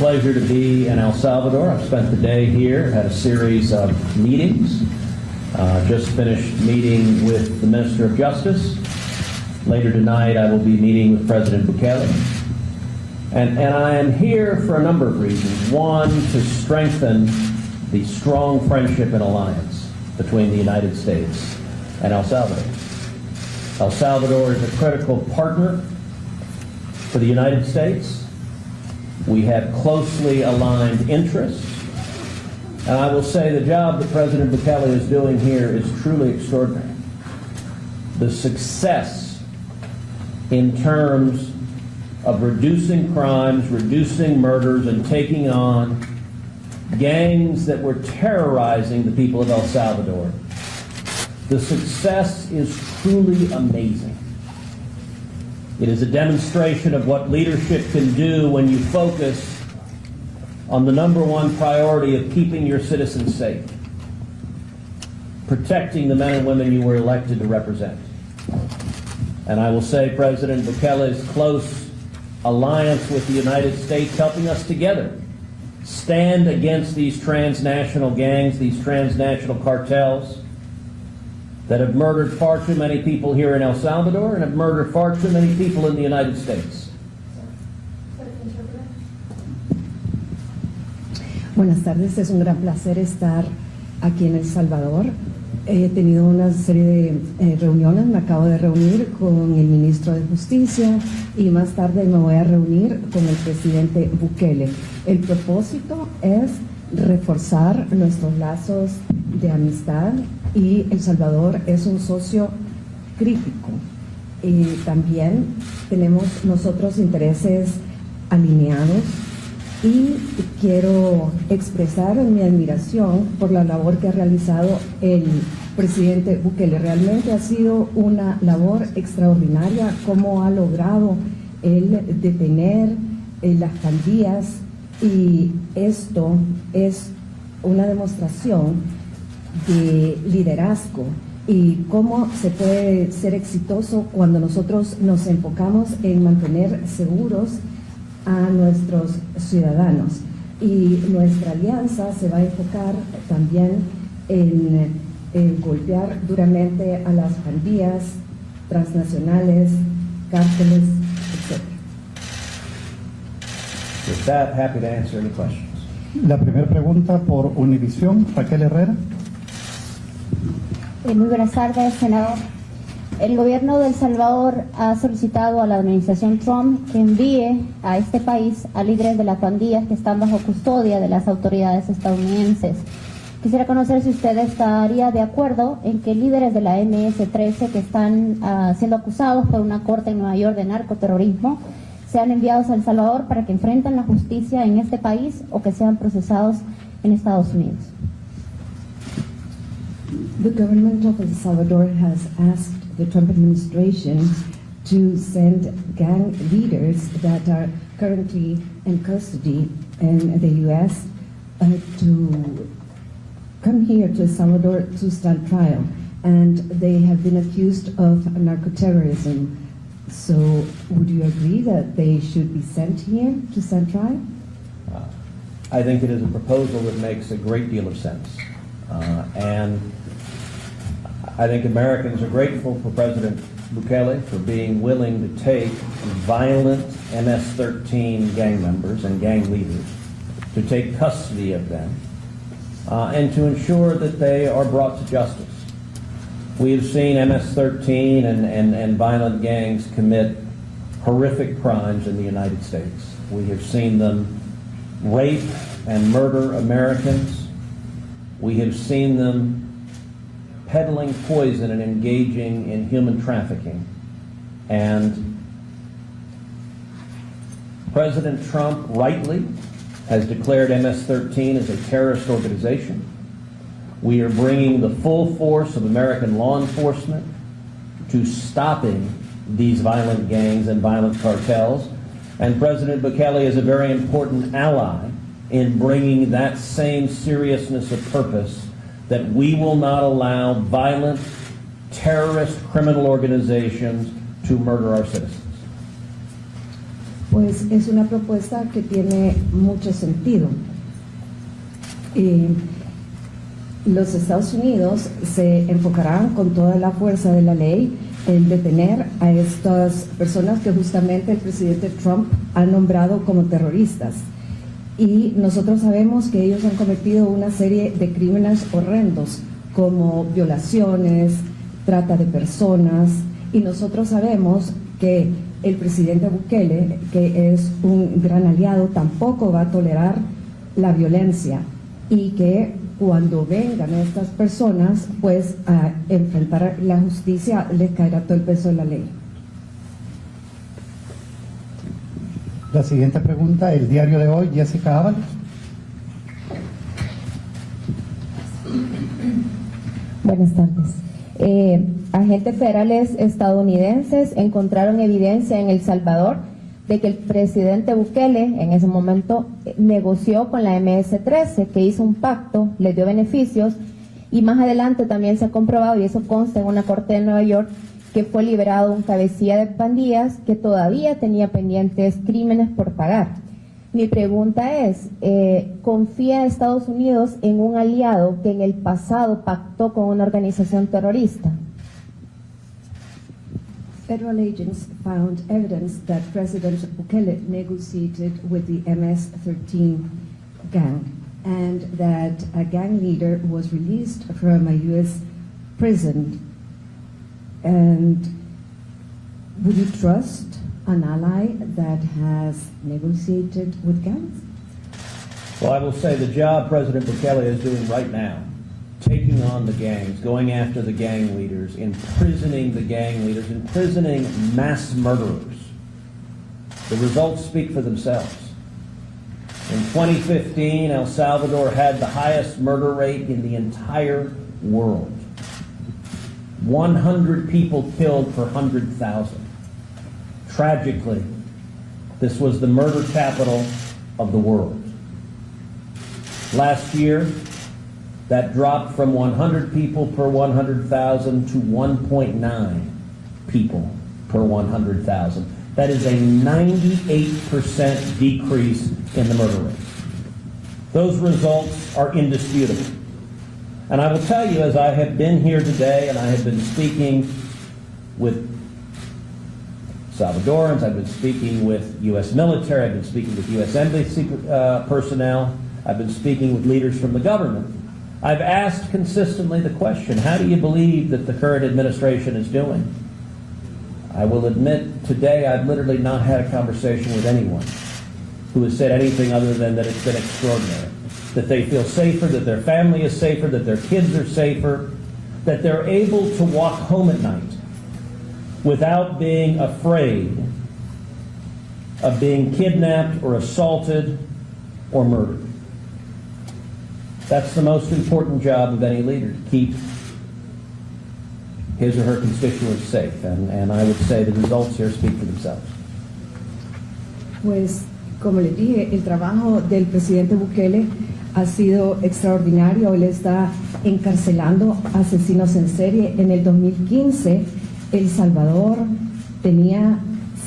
pleasure to be in El Salvador. I've spent the day here, had a series of meetings. Just finished meeting with the Minister of Justice. Later tonight, I will be meeting with President Bukele. And I am here for a number of reasons. One, to strengthen the strong friendship and alliance between the United States and El Salvador. El Salvador is a critical partner for the United States. We have closely aligned interests. And I will say the job that President Bukele is doing here is truly extraordinary. The success in terms of reducing crimes, reducing murders, and taking on gangs that were terrorizing the people of El Salvador. The success is truly amazing. It is a demonstration of what leadership can do when you focus on the number one priority of keeping your citizens safe, protecting the men and women you were elected to represent. And I will say President Bukele's close alliance with the United States helping us together stand against these transnational gangs, these transnational cartels that have murdered far too many people here in El Salvador and have murdered far too many people in the United States. Buenas tardes, es un gran placer estar aquí en El Salvador. He tenido una serie de reuniones, me acabo de reunir con el ministro de Justicia y más tarde me voy a reunir con el presidente Bukele. El propósito es reforzar nuestros lazos de amistad y El Salvador es un socio crítico. Y también tenemos nosotros intereses alineados. Y quiero expresar mi admiración por la labor que ha realizado el presidente Bukele. Realmente ha sido una labor extraordinaria, cómo ha logrado él detener las pandillas, y esto es una demostración de liderazgo y cómo se puede ser exitoso cuando nosotros nos enfocamos en mantener seguros a nuestros ciudadanos. Y nuestra alianza se va a enfocar también en golpear duramente a las pandillas transnacionales, cárteles, etc. With that, happy to answer any questions. La primera pregunta por Univisión, Raquel Herrera. Muy buenas tardes, senador. El gobierno de El Salvador ha solicitado a la administración Trump que envíe a este país a líderes de las pandillas que están bajo custodia de las autoridades estadounidenses. Quisiera conocer si usted estaría de acuerdo en que líderes de la MS-13 que están siendo acusados por una corte en Nueva York de narcoterrorismo sean enviados a El Salvador para que enfrenten la justicia en este país o que sean procesados en Estados Unidos. The government of El Salvador has asked the Trump administration to send gang leaders that are currently in custody in the U.S. To come here to El Salvador to stand trial. And they have been accused of narcoterrorism. So would you agree that they should be sent here to stand trial? I think it is a proposal that makes a great deal of sense. And I think Americans are grateful for President Bukele for being willing to take violent MS-13 gang members and gang leaders, to take custody of them, and to ensure that they are brought to justice. We have seen MS-13 and violent gangs commit horrific crimes in the United States. We have seen them rape and murder Americans. We have seen them peddling poison and engaging in human trafficking. And President Trump rightly has declared MS-13 as a terrorist organization. We are bringing the full force of American law enforcement to stopping these violent gangs and violent cartels. And President Bukele is a very important ally in bringing that same seriousness of purpose, that we will not allow violent, terrorist criminal organizations to murder our citizens. Pues es una propuesta que tiene mucho sentido. Los Estados Unidos se enfocarán con toda la fuerza de la ley en detener a estas personas que justamente el presidente Trump ha nombrado como terroristas. Y nosotros sabemos que ellos han cometido una serie de crímenes horrendos, como violaciones, trata de personas, y nosotros sabemos que el presidente Bukele, que es un gran aliado, tampoco va a tolerar la violencia, y que cuando vengan estas personas, pues a enfrentar la justicia, les caerá todo el peso de la ley. La siguiente pregunta, el diario de hoy, Jessica Ábalos. Buenas tardes. Agentes federales estadounidenses encontraron evidencia en El Salvador de que el presidente Bukele en ese momento negoció con la MS-13, que hizo un pacto, le dio beneficios, y más adelante también se ha comprobado, y eso consta en una corte de Nueva York, que fue liberado un cabecilla de pandillas que todavía tenía pendientes crímenes por pagar. Mi pregunta es, ¿confía Estados Unidos en un aliado que en el pasado pactó con una organización terrorista? Federal agents found evidence that President Bukele negotiated with the MS-13 gang, and that a gang leader was released from a U.S. prison. And would you trust an ally that has negotiated with gangs? Well, I will say the job President Bukele is doing right now, taking on the gangs, going after the gang leaders, imprisoning the gang leaders, imprisoning mass murderers. The results speak for themselves. In 2015, El Salvador had the highest murder rate in the entire world. 100 people killed per 100,000. Tragically, this was the murder capital of the world. Last year, that dropped from 100 people per 100,000 to 1.9 people per 100,000. That is a 98% decrease in the murder rate. Those results are indisputable. And I will tell you, as I have been here today and I have been speaking with Salvadorans, I've been speaking with U.S. military, I've been speaking with U.S. embassy personnel, I've been speaking with leaders from the government. I've asked consistently the question, how do you believe that the current administration is doing? I will admit today I've literally not had a conversation with anyone who has said anything other than that it's been extraordinary. That they feel safer, that their family is safer, that their kids are safer, that they're able to walk home at night without being afraid of being kidnapped or assaulted or murdered. That's the most important job of any leader, to keep his or her constituents safe. And I would say the results here speak for themselves. Pues, como les dije, el trabajo del presidente Bukele ha sido extraordinario. Él está encarcelando asesinos en serie. En el 2015, El Salvador tenía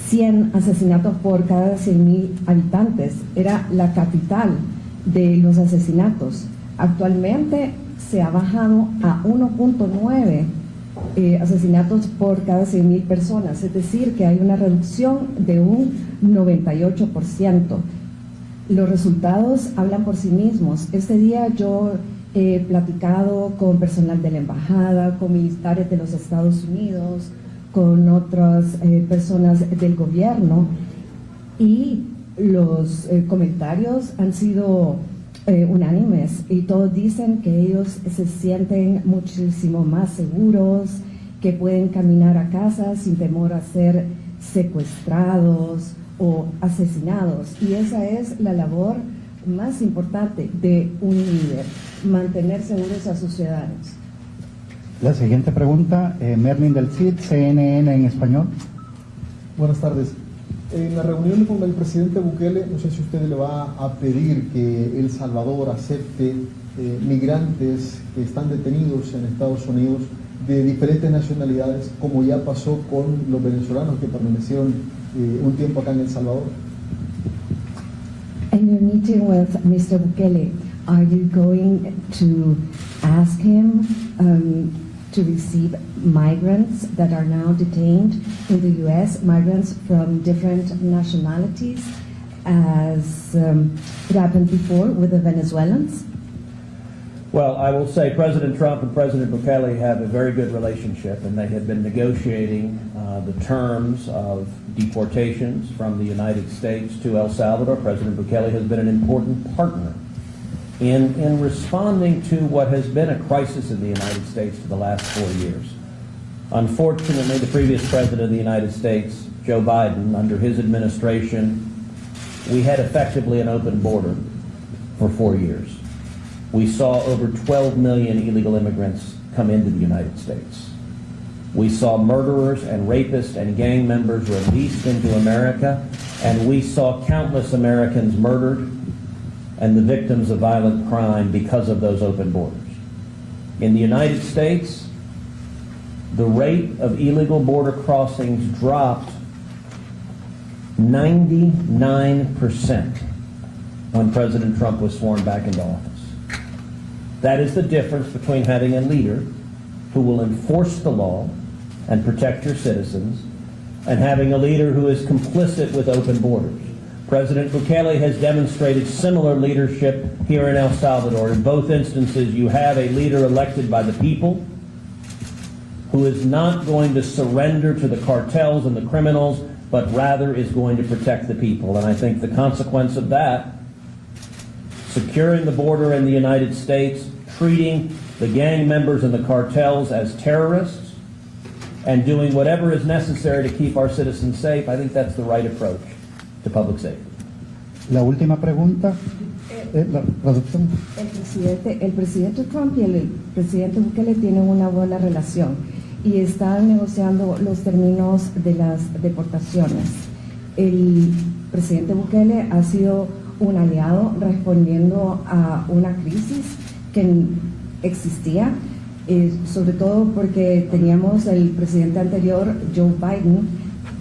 100 asesinatos por cada 100,000 habitantes. Era la capital de los asesinatos. Actualmente se ha bajado a 1.9 asesinatos por cada 100,000 personas, es decir, que hay una reducción de un 98%. Los resultados hablan por sí mismos. Este día yo he platicado con personal de la embajada, con militares de los Estados Unidos, con otras personas del gobierno, y los comentarios han sido unánimes, y todos dicen que ellos se sienten muchísimo más seguros, que pueden caminar a casa sin temor a ser secuestrados o asesinados. Y esa es la labor más importante de un líder, mantener seguros a sus ciudadanos. La siguiente pregunta, Merlin del Cid, CNN en español. Buenas tardes. En la reunión con el presidente Bukele, no sé si usted le va a pedir que El Salvador acepte migrantes que están detenidos en Estados Unidos de diferentes nacionalidades, como ya pasó con los venezolanos que permanecieron un tiempo acá en El Salvador. In your meeting with Mr. Bukele, are you going to ask him to receive migrants that are now detained in the U.S., migrants from different nationalities, as it happened before with the Venezuelans? Well, I will say President Trump and President Bukele have a very good relationship, and they have been negotiating the terms of deportations from the United States to El Salvador. President Bukele has been an important partner in responding to what has been a crisis in the United States for the last 4 years. Unfortunately, the previous President of the United States, Joe Biden, under his administration, we had effectively an open border for 4 years. We saw over 12 million illegal immigrants come into the United States. We saw murderers and rapists and gang members released into America, and we saw countless Americans murdered and the victims of violent crime because of those open borders. In the United States, the rate of illegal border crossings dropped 99% when President Trump was sworn back into office. That is the difference between having a leader who will enforce the law and protect your citizens and having a leader who is complicit with open borders. President Bukele has demonstrated similar leadership here in El Salvador. In both instances, you have a leader elected by the people who is not going to surrender to the cartels and the criminals, but rather is going to protect the people. And I think the consequence of that, securing the border in the United States, treating the gang members and the cartels as terrorists, and doing whatever is necessary to keep our citizens safe, I think that's the right approach to public safety. La última pregunta, la traducción. El presidente Trump y el presidente Bukele tienen una buena relación y están negociando los términos de las deportaciones. El presidente Bukele ha sido un aliado respondiendo a una crisis que existía, sobre todo porque teníamos el presidente anterior, Joe Biden,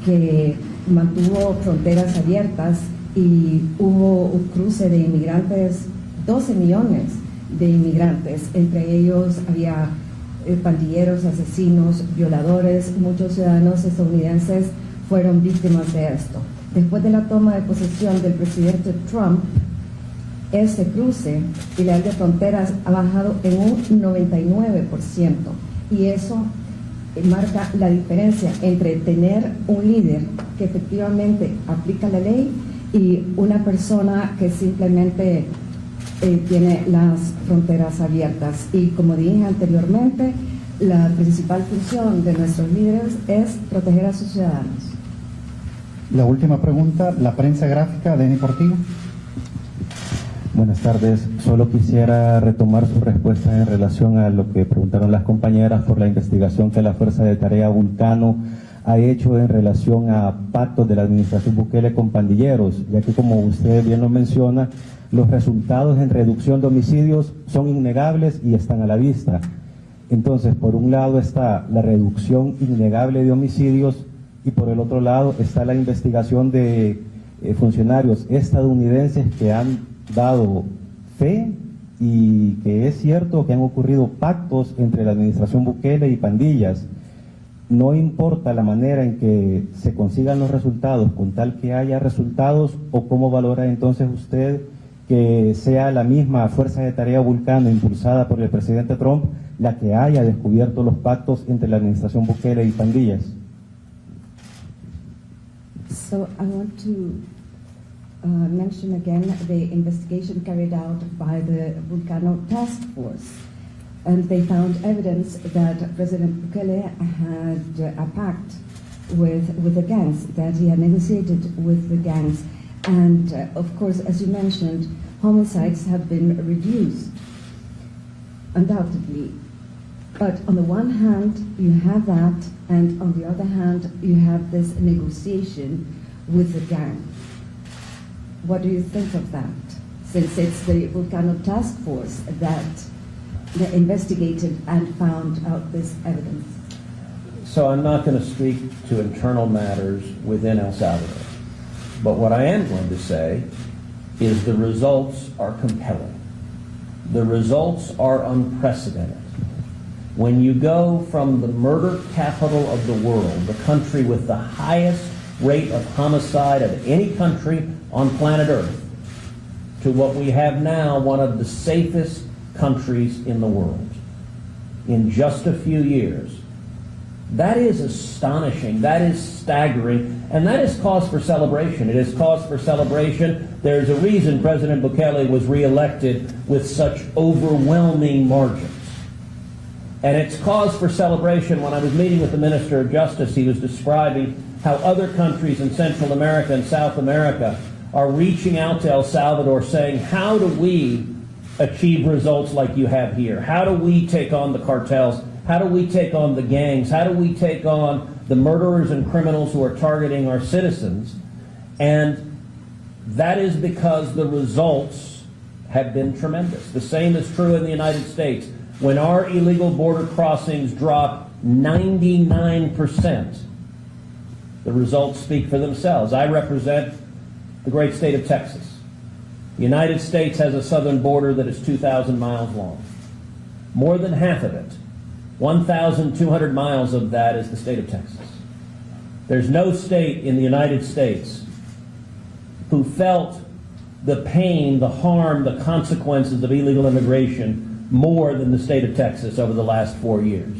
que mantuvo fronteras abiertas y hubo un cruce de inmigrantes, 12 millones de inmigrantes, entre ellos había pandilleros, asesinos, violadores. Muchos ciudadanos estadounidenses fueron víctimas de esto. Después de la toma de posesión del presidente Trump, este cruce ilegal de fronteras ha bajado en un 99%, y eso marca la diferencia entre tener un líder que efectivamente aplica la ley y una persona que simplemente tiene las fronteras abiertas. Y como dije anteriormente, la principal función de nuestros líderes es proteger a sus ciudadanos. La última pregunta, la prensa gráfica, Denny Portillo. Buenas tardes. Solo quisiera retomar su respuesta en relación a lo que preguntaron las compañeras por la investigación que la Fuerza de Tarea Vulcano ha hecho en relación a pactos de la administración Bukele con pandilleros, ya que, como usted bien lo menciona, los resultados en reducción de homicidios son innegables y están a la vista. Entonces, por un lado está la reducción innegable de homicidios y por el otro lado está la investigación de funcionarios estadounidenses que han dado fe y que es cierto que han ocurrido pactos entre la administración Bukele y pandillas. No importa la manera en que se consigan los resultados, con tal que haya resultados, o cómo valora entonces usted que sea la misma Fuerza de Tarea Vulcano impulsada por el presidente Trump la que haya descubierto los pactos entre la administración Bukele y pandillas. So I want to mention again the investigation carried out by the Vulcano Task Force. And they found evidence that President Bukele had a pact with the gangs, that he had negotiated with the gangs. And of course, as you mentioned, homicides have been reduced, undoubtedly. But on the one hand, you have that, and on the other hand, you have this negotiation with the gang. What do you think of that? Since it's the Vulcano Task Force that investigated and found out this evidence. So I'm not going to speak to internal matters within El Salvador. But what I am going to say is the results are compelling. The results are unprecedented. When you go from the murder capital of the world, the country with the highest rate of homicide of any country on planet Earth, to what we have now, one of the safest countries in the world, in just a few years. That is astonishing, that is staggering, and that is cause for celebration. It is cause for celebration. There's a reason President Bukele was reelected with such overwhelming margins. And it's cause for celebration. When I was meeting with the Minister of Justice, he was describing how other countries in Central America and South America are reaching out to El Salvador saying, how do we achieve results like you have here? How do we take on the cartels? How do we take on the gangs? How do we take on the murderers and criminals who are targeting our citizens? And that is because the results have been tremendous. The same is true in the United States. When our illegal border crossings drop 99%, the results speak for themselves. I represent the great state of Texas. The United States has a southern border that is 2,000 miles long. More than half of it, 1,200 miles of that, is the state of Texas. There's no state in the United States who felt the pain, the harm, the consequences of illegal immigration more than the state of Texas over the last 4 years.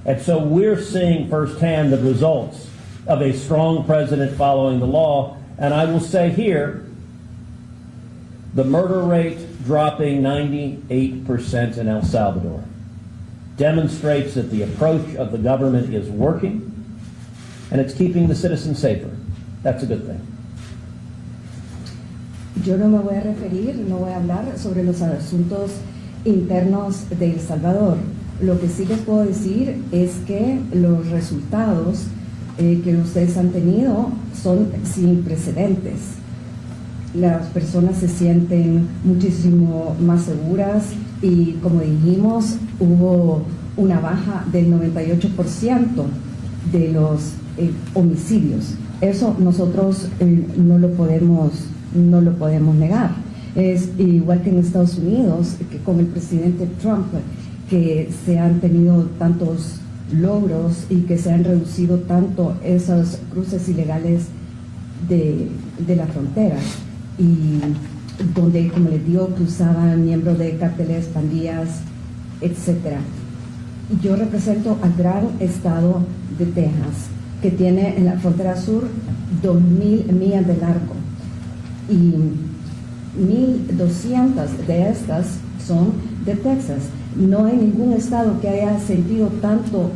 And so we're seeing firsthand the results of a strong president following the law. And I will say here, the murder rate dropping 98% in El Salvador demonstrates that the approach of the government is working and it's keeping the citizens safer. That's a good thing. Yo no me voy a referir, no voy a hablar sobre los asuntos internos de El Salvador. Lo que sí les puedo decir es que los resultados que ustedes han tenido son sin precedentes. Las personas se sienten muchísimo más seguras y, como dijimos, hubo una baja del 98% de los homicidios. Eso nosotros no lo podemos negar. Es igual que en Estados Unidos, que con el presidente Trump, que se han tenido tantos logros y que se han reducido tanto esos cruces ilegales de la frontera, y donde, como les digo, cruzaban miembros de carteles, pandillas, etc. Yo represento al gran estado de Texas, que tiene en la frontera sur 2.000 millas de largo, y 1.200 de estas son de Texas. No hay ningún estado que haya sentido tanto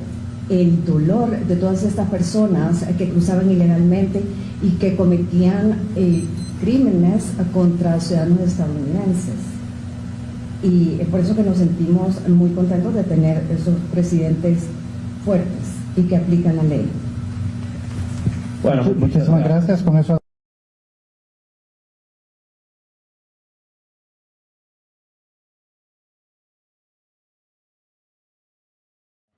el dolor de todas estas personas que cruzaban ilegalmente y que cometían crímenes contra ciudadanos estadounidenses. Y es por eso que nos sentimos muy contentos de tener esos presidentes fuertes y que aplican la ley. Bueno, Muchísimas gracias. Con eso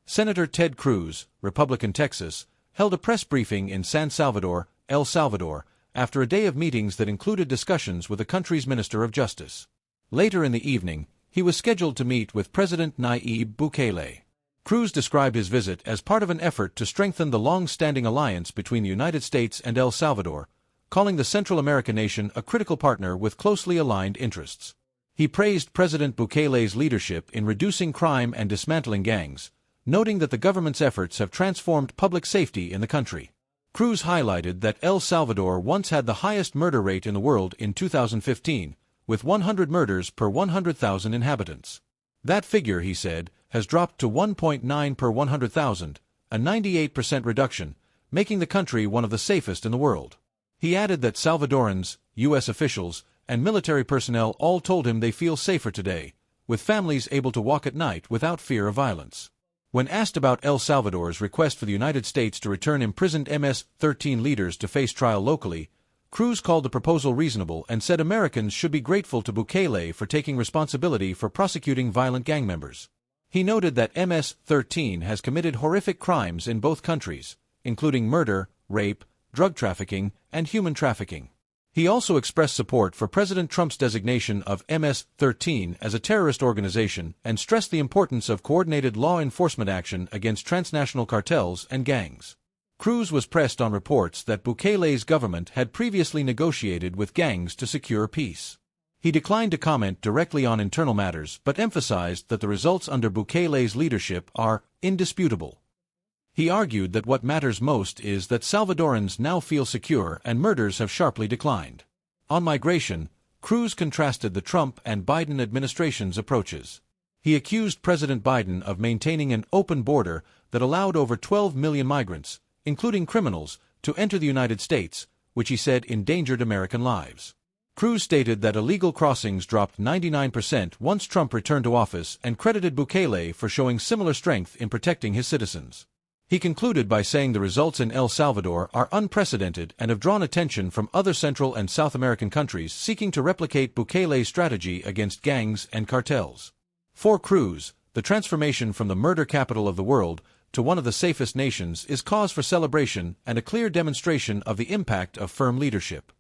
Senator Ted Cruz, Republican Texas, held a press briefing in San Salvador, El Salvador, after a day of meetings that included discussions with the country's Minister of Justice. Later in the evening, he was scheduled to meet with President Nayib Bukele. Cruz described his visit as part of an effort to strengthen the long-standing alliance between the United States and El Salvador, calling the Central American nation a critical partner with closely aligned interests. He praised President Bukele's leadership in reducing crime and dismantling gangs, noting that the government's efforts have transformed public safety in the country. Cruz highlighted that El Salvador once had the highest murder rate in the world in 2015, with 100 murders per 100,000 inhabitants. That figure, he said, has dropped to 1.9 per 100,000, a 98% reduction, making the country one of the safest in the world. He added that Salvadorans, U.S. officials, and military personnel all told him they feel safer today, with families able to walk at night without fear of violence. When asked about El Salvador's request for the United States to return imprisoned MS-13 leaders to face trial locally, Cruz called the proposal reasonable and said Americans should be grateful to Bukele for taking responsibility for prosecuting violent gang members. He noted that MS-13 has committed horrific crimes in both countries, including murder, rape, drug trafficking, and human trafficking. He also expressed support for President Trump's designation of MS-13 as a terrorist organization and stressed the importance of coordinated law enforcement action against transnational cartels and gangs. Cruz was pressed on reports that Bukele's government had previously negotiated with gangs to secure peace. He declined to comment directly on internal matters but emphasized that the results under Bukele's leadership are indisputable. He argued that what matters most is that Salvadorans now feel secure and murders have sharply declined. On migration, Cruz contrasted the Trump and Biden administration's approaches. He accused President Biden of maintaining an open border that allowed over 12 million migrants, including criminals, to enter the United States, which he said endangered American lives. Cruz stated that illegal crossings dropped 99% once Trump returned to office and credited Bukele for showing similar strength in protecting his citizens. He concluded by saying the results in El Salvador are unprecedented and have drawn attention from other Central and South American countries seeking to replicate Bukele's strategy against gangs and cartels. For Cruz, the transformation from the murder capital of the world to one of the safest nations is cause for celebration and a clear demonstration of the impact of firm leadership.